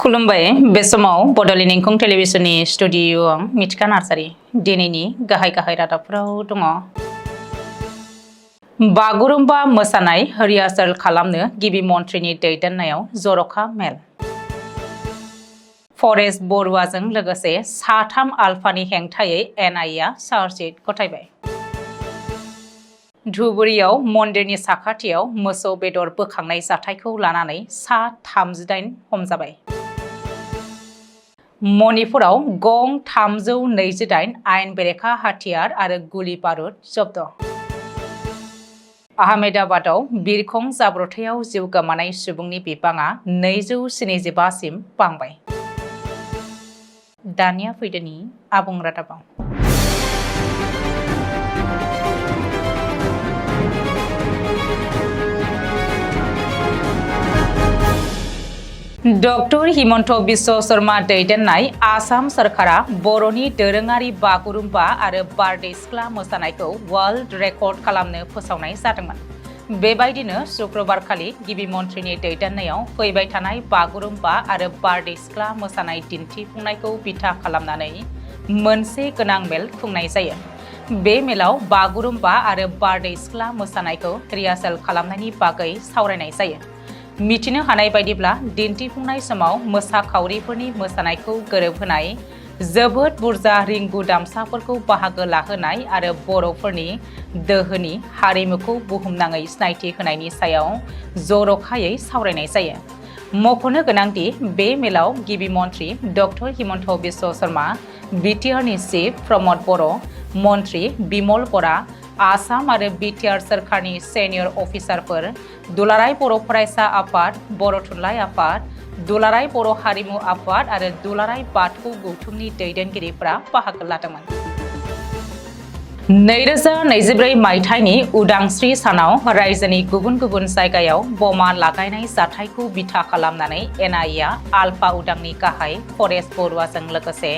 खुलुमबाय बे समाव बड'लेण्ड इंखं टेलिभिजननि स्टुडिअ'आव मिथिका नार्जारि दिनैनि गाहाय रादाबफोराव दङ। बागुरुम्बा मोसानाय रिहार्सेल खालामनो गिबि मन्थ्रिनि दैदेननायाव जर'खा मेल। फरेस्ट बरुवाजों लोगोसे साथाम आलफानि हेंथायै एनआइएआ चार्जशीट गथायबाय। धुबुरीयाव मन्दिरनि साखाथियाव मोसौ बेदर बोखांनाय जाथायखौ लानानै सा 38 हमजाबाय। मणिपुराव गं 328 आयेन बेरेखा हाथियार आरो गुलि बारुद जब्द। आहमेदाबादाव बिरखं जाब्रबथायाव जिउ गोमानाय सुबुंनि बिबाङा 275 सिम बांबाय। दानिया फैदोनि आबुं रादाबाव। डक्टर हिमन्त बिश्व शर्मा दैदेननाय आसाम सरकारा बर'नि दोरोङारि बागुरुम्बा आरो बारदै सिख्ला मोसानायखौ वर्ल्ड रेकर्ड खालामनो फोसावनाय जादोंमोन। बेबायदिनो शुक्रबारखालि गिबि मन्थ्रिनि दैदेननायाव फैबाय थानाय बागुरुम्बा आरो बारदै सिख्ला मोसानाय दिन्थिफुंनायखौ बिथा खालामनानै मोनसे गोनां मेल खुंनाय जायो। बे मेलाव बागुरुम्बा आरो बारदै सिख्ला मोसानायखौ रिहार्सेल खालामनायनि बागै सावरायनाय जायो। मिथिनो हानाय बायदिब्ला दिन्थिफुंनाय समाव मोसाखावरिफोरनि मोसानायखौ गोरोबहोनाय, जोबोद बुरजा रिंगु दामसाफोरखौ बाहागो लाहोनाय आरो बर'फोरनि दोहोनि हारिमुखौ बुहुमनाङै सिनायथि होनायनि सायाव जर'खायै सावरायनाय जायो। मख'नो गोनांदि बे मेलाव गिबि मन्थ्रि डक्टर हिमन्त बिश्व शर्मा, बिटिआरनि चिफ प्रमद बर', मन्थ्रि बिमल बरा, आसाम आरो बिटिआर सोरखारनि सेनियर अफिसारफोर, दुलाराय बर' फरायसा आफाद, बर' थुनलाइ आफाद, दुलाराय बर' हारिमु आफाद आरो दुलाराय बाथौ गौथुमनि दैदेनगिरिफोरा बाहागो लादोंमोन। 2024 मायथाइनि उदांस्रि सानाव रायजोनि गुबुन गुबुन जायगायाव बमा लागायनाय जाथायखौ बिथा खालामनानै एनआइएआ आलफा उदांनि गाहाय फरेस्ट बरुवाजों लोगोसे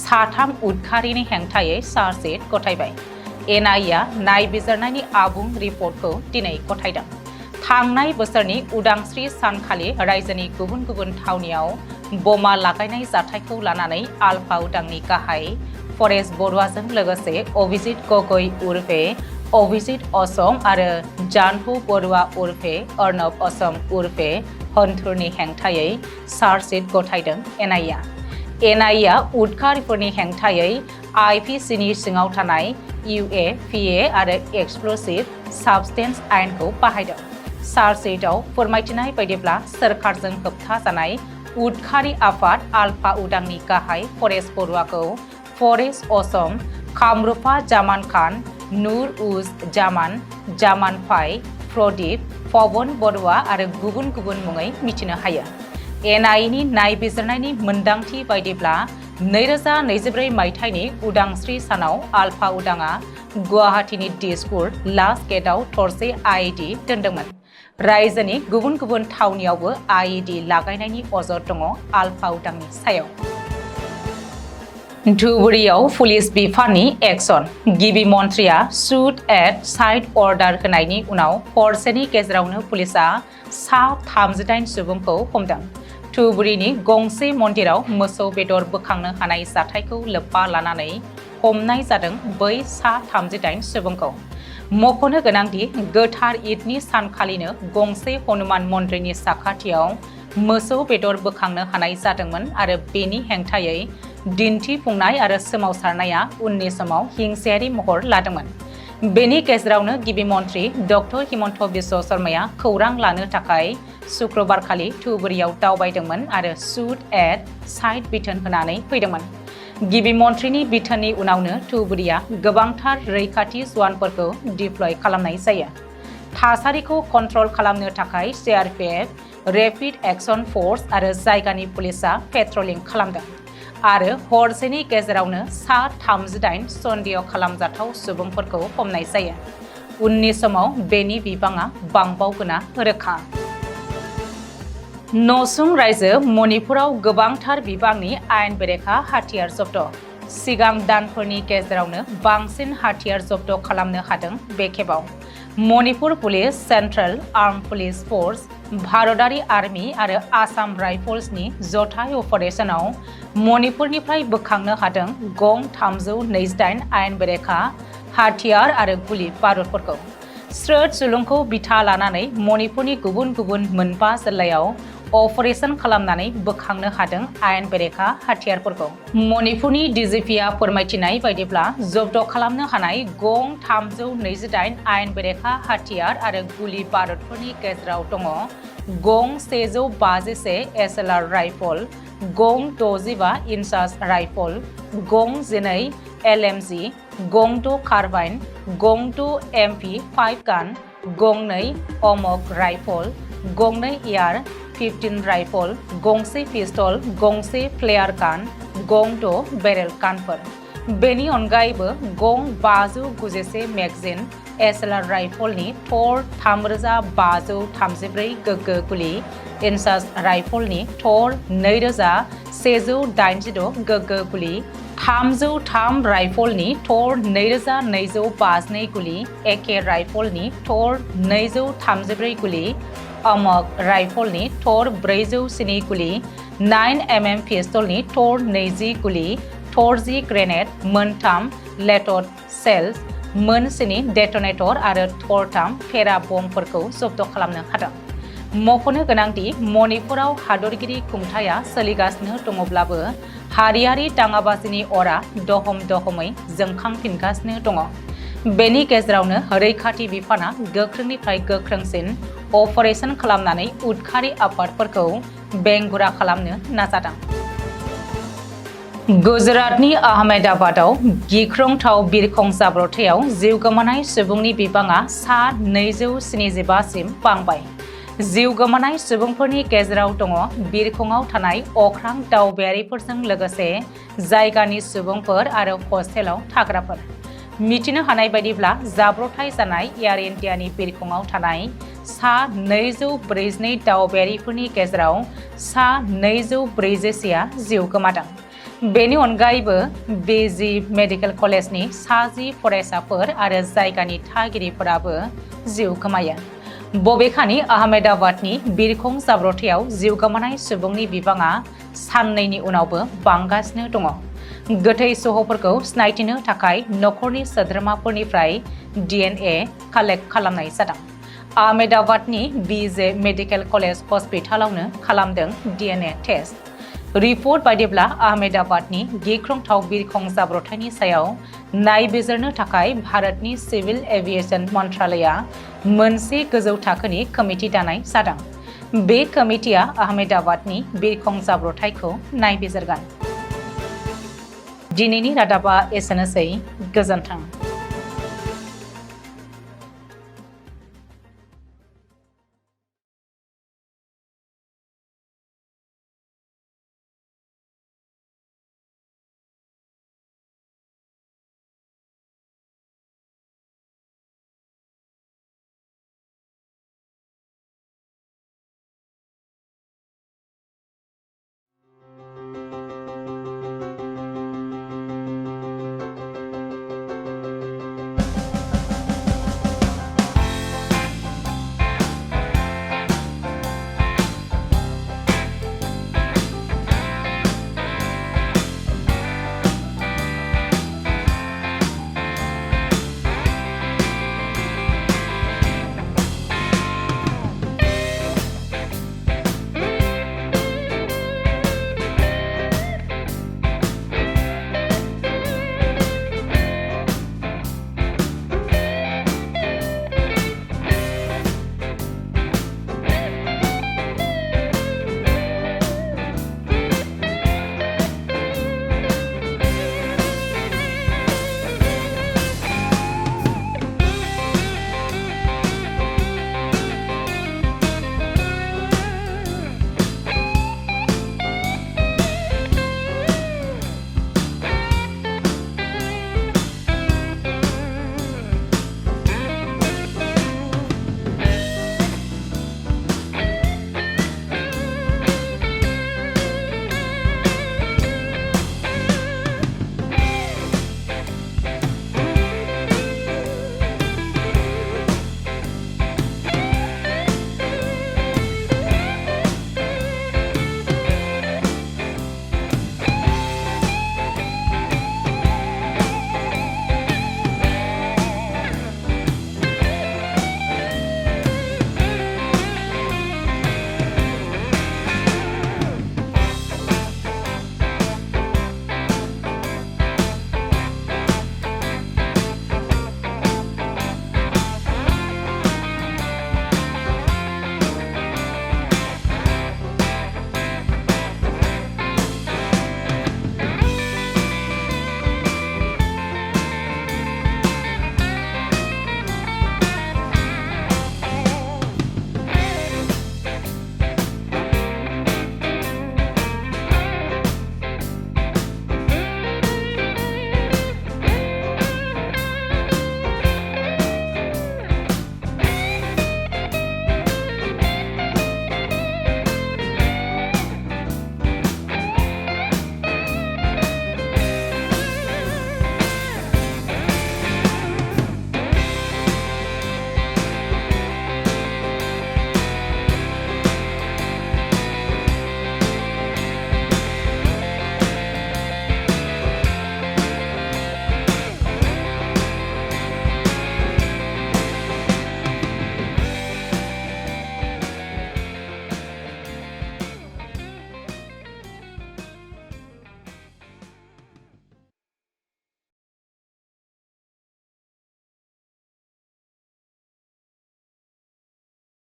साथाम उदखारिनि हेंथायै चार्जशीट गथायबाय। एनआइएआ नायबिजिरनायनि आबुं रिपर्टखौ दिनै गथायदों। थांनाय बोसोरनि उदांस्रि सानखालि रायजोनि गुबुन गुबुन थावनियाव बमा लागायनाय जाथायखौ लानानै आलफा उदांनि गाहाय फरेस्ट बरुवाजों लोगोसे अभिजित गगৈ उर्फे अभिजित असम आरो जानहु बरुवा उर्फे अर्नब असम उर्फे हन्थुरनि हेंथायै चार्जशीट गथायदों एनआइएआ। एनआइएआ उदखारिफोरनि हेंथायै आइपिसिनि सिङाव थानाय इउएपिए आरो एक्सप्ल'सिभ साबस्टेन्स आयेनखौ बाहायदों। चार्जशीटआव फोरमायथिनाय बायदिब्ला सोरखारजों होबथाजानाय उदखारि आफाद आलफा उदांनि गाहाय फरेस्ट बरुवाखौ फरेस्ट असम, कामरुपा जामान खान, नुर उज जामान, जामान फाइ, प्रदीप, पवन बरुवा आरो गुबुन गुबुन मुङै मिथिनो हायो। एनआइएनि नायबिजिरनायनि मोन्दांथि बायदिब्ला 2024 मायथाइनि उदांस्रि सानाव आलफा उदाङा गुवाहाटीनि दिसपुर लास्ट गेटआव थरसे आइइडि दोनदोंमोन। रायजोनि गुबुन गुबुन थावनियावबो आइइडि लागायनायनि अजद दङ आलफा उदांनि सायाव। धुबुरीयाव पुलिस बिफाननि एक्सन, गिबि मन्थ्रिया शुट एट साइट अर्डार होनायनि उनाव हरसेनि गेजेरावनो पुलिसआ सा 38 सुबुंखौ हमदों। धुबुरीनि गंसे मन्दिराव मोसौ बेदर बोखांनो हानाय जाथायखौ लोब्बा लानानै हमनाय जादों बै सा 38 सुबुंखौ। मख'नो गोनांदि गोथार ईदनि सानखालिनो गंसे हनुमान मन्दिरनि साखाथियाव मोसौ बेदर बोखांनो हानाय जादोंमोन आरो बेनि हेंथायै दिन्थिफुंनाय आरो सोमावसारनाया उननि समाव हिंसायारि महर लादोंमोन। बेनि गेजेरावनो गिबि मन्थ्रि डक्टर हिमन्त बिश्व शर्माया खौरां लानो थाखाय शुक्रबारखालि धुबुरीयाव दावबायदोंमोन आरो शुट एट साइट बिथोन होनानै फैदोंमोन। गिबि मन्थ्रिनि बिथोननि उनावनो धुबुरीया गोबांथार रैखाथि जवानफोरखौ डिप्लय खालामनाय जायो। थासारिखौ कन्ट्रल खालामनो थाखाय सिआरपिएफ, रेपिड एक्सन फर्स आरो जायगानि पुलिसआ पेट्रलिं खालामदों आरो हरसेनि गेजेरावनो सा 38 सन्देह खालामजाथाव सुबुंफोरखौ हमनाय जायो। उननि समाव बेनि बिबाङा बांबावगोना रोखा। नसुं रायजो मणिपुराव गोबांथार बिबांनि आयेन बेरेखा हाथियार जब्द। सिगां दानफोरनि गेजेरावनो बांसिन हाथियार जब्द खालामनो हादों बे खेबाव Manipur police, central arm police force, भारतारि आर्मी आरो आसाम राइफल्सनि जथाय अपारेशनाव मणिपुरनिफ्राय बोखांनो हादों गं 328 आयेन बेरेखा हाथियार आरो गुलि बारुदफोरखौ। स्रोद सुलुंखौ बिथा लानानै मणिपुरनि गुबुन गुबुन मोनबा जिल्लायाव अपारेशन खालामनानै बोखांनो हादों आयेन बेरेखा हाथियारफोरखौ। मणिपुरनि डिजिपिआ फोरमायथिनाय बायदिब्ला जब्द खालामनो हानाय गं 328 आयेन बेरेखा हाथियार आरो गुलि बारुदफोरनि गेजेराव दङ गं 151 एसएलआर राइफल, गं 65 इन्चास राइफल, गं 12 एलएमजी, गं 2 कार्बाइन, गं 2 MP5 गान, गं 2 अमक राइफल, गं 2 एयार 15 राइफल, गंसे पिस्तल, गंसे फ्लेयार गान, गं 2 बेरेल गानफोर। बेनि अनगायैबो गं 591 मेगजिन एसएलआर राइफलनि थर 3534 गोग्गो गुलि, इन्चास राइफलनि थर 2186 गोग्गो गुलि, 303 राइफलनि थर 2252 गुलि, एके राइफलनि थर 234 गुलि, अमक राइफलनि थर 407 गुलि, 9mm पिस्तलनि थर 20 गुलि, थरजि ग्रेनेड, मोनथाम लेटड सेल्स, मोनस्नि डेटनेटर आरो थरथाम फेरा बमफोरखौ जब्द खालामनो हादों। मख'नो गोनांदि मणिपुराव हादरगिरि खुंथाया सोलिगासिनो दङब्लाबो हारियारि दाङाबाजिनि अरा दहम दहमै जोंखांफिनगासिनो दङ। बेनि गेजेरावनो रैखाथि बिफाना गोख्रोंनिफ्राय गोख्रोंसिन अपारेशन खालामनानै उदखारि आफादफोरखौ बेंगुरा खालामनो नाजादों। गुजरातनि आहमेदाबादाव गिख्रंथाव बिरखं जाब्रबथायाव जिउ गोमानाय सुबुंनि बिबाङा सा 275 सिम बांबाय। जिउ गोमानाय सुबुंफोरनि गेजेराव दङ बिरखंआव थानाय अख्रां दावबायारिफोरजों लोगोसे जायगानि सुबुंफोर आरो हस्टेलाव थाग्राफोर। मिथिनो हानाय बायदिब्ला जाब्रबथाय जानाय एयार इन्डियानि बिरखंआव थानाय सा 242 दावबायारिफोरनि गेजेराव सा 241आ जिउ गोमादों। बेनि अनगायैबो बिजि मेडिकेल कलेजनि 10 फरायसाफोर आरो जायगानि थागिरिफोराबो जिउ गोमायो। बबेखानि आहमेदाबादनि बिरखं जाब्रबथायाव जिउ गोमानाय सुबुंनि बिबाङा साननैनि उनावबो बांगासिनो दङ। गोथै सहफोरखौ सिनायथिनो थाखाय नखरनि सोद्रोमाफोरनिफ्राय DNA कालेक्ट खालामनाय जादों। आहमेदाबादनि बिजे मेडिकेल कलेज हस्पिटालावनो खालामदों DNA टेस्ट। रिपर्ट बायदिब्ला आहमेदाबादनि गिख्रंथाव बिरखं जाब्रबथायनि सायाव नायबिजिरनो थाखाय भारतनि सिभिल एभिएशन मन्त्रालयआ मोनसे गोजौ थाखोनि कमिटि दानाय जादों। बे कमिटिया आहमेदाबादनि बिरखं जाब्रबथायखौ नायबिजिरगोन। दिनैनि रादाबा एसेनोसै। गोजोन्थों।